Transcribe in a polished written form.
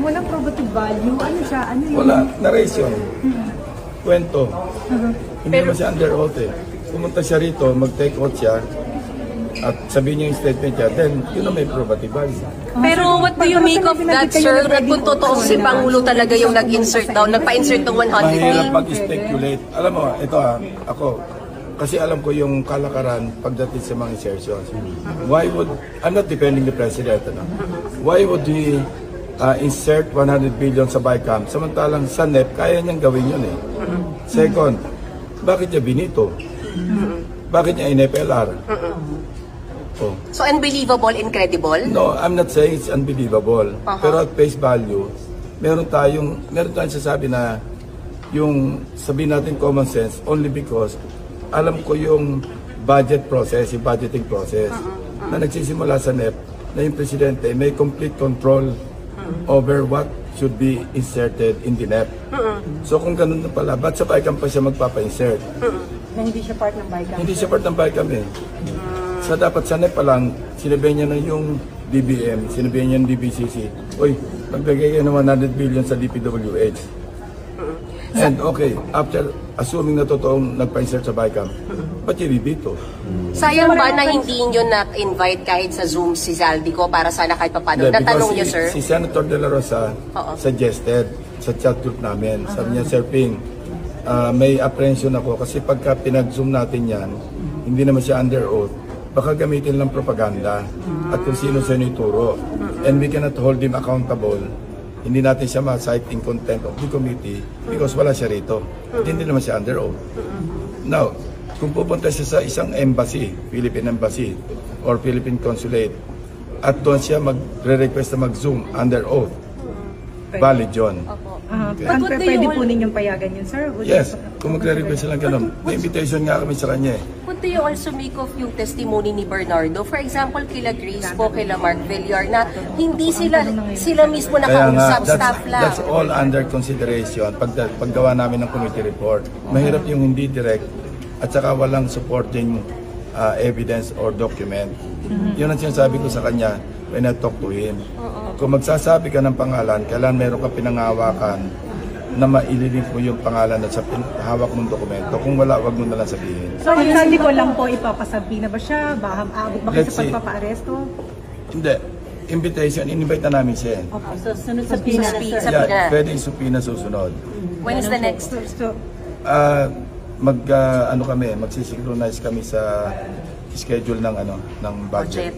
walang probative value. Ano siya? Ano yun? Wala, narration. Kwento. Hindi naman siya under oath eh. Pumunta siya rito, mag-take oath siya, at sabihin niya yung statement niya, then yun na may probative value. Pero what do you make of that, sir? Kung totoo si Pangulo talaga yung nag-insert daw, nagpa-insert ng 100 Mahirap mag-speculate. Alam mo, ito ako, kasi alam ko yung kalakaran pagdating sa mga insertions. Why would, I'm not defending the president, why would he insert 100 billion sa BICAM, samantalang sa NEP, kaya niyang gawin yun eh. Second, bakit niya binito? Bakit niya in-FLR? Oh. So unbelievable, incredible? No, I'm not saying it's unbelievable. Pero at face value, meron tayong sasabi na yung sabihin natin common sense only because alam ko yung budget process, yung budgeting process na nagsisimula sa NEP na yung presidente may complete control over what should be inserted in the NEP. So kung ganun na pala, ba't sa BICAM pa siya magpapa-insert? Na hindi siya part ng BICAM. Hindi siya part ng BICAM eh. So dapat sa NEP pa lang, sinabihan niya na yung DBM, sinabihan niya yung DBCC, uy, magbigay kayo ng 100 billion sa DPWH. And okay, after assuming na totoong nagpa-insert sa BICAM, ba't yung bibito? Sayang ba na hindi nyo na-invite kahit sa Zoom si Zaldico para sana kahit papano? Natanong nyo, sir? Si Senator De La Rosa suggested sa chat group namin, sabi niya, Sir Ping, may apprehension ako kasi pagka pinag-zoom natin yan, hindi naman siya under oath, baka gamitin lang propaganda at kung sino-sino ituro. And we cannot hold him accountable. Hindi natin siya ma-cite in contempt of the committee because wala siya rito. At hindi naman siya under oath. Now, kung pupunta siya sa isang embassy, Philippine Embassy or Philippine Consulate, at doon siya magre-request na mag-zoom under oath, valid yun. Pwede po ninyong payagan yun, sir? Yes, kung magre-request lang ganun. May invitation nga kami sa kanya eh. What do you also make of yung testimony ni Bernardo? For example, kila Grace po, kila Mark Villar, na hindi sila mismo nakausap, staff lang. That's all under consideration paggawa namin ng committee report. Mahirap yung hindi direct at saka walang supporting evidence or document. Yun ang sinasabi ko sa kanya when I talk to him. Kung magsasabi ka ng pangalan, kailan meron ka pinangahawakan na maililink mo yung pangalan at sa hawak mong dokumento. Kung wala, wag mo na lang sabihin. So, hindi ko lang po ipapasabi na ba siya? Aabot ba kayo sa pagpapaaresto? Hindi. Invitation, in-invite na namin siya. Okay, so sunod sa Pina. Yeah, pwede yung subpoena susunod. When is the next? Magsisynchronize kami sa schedule ng budget.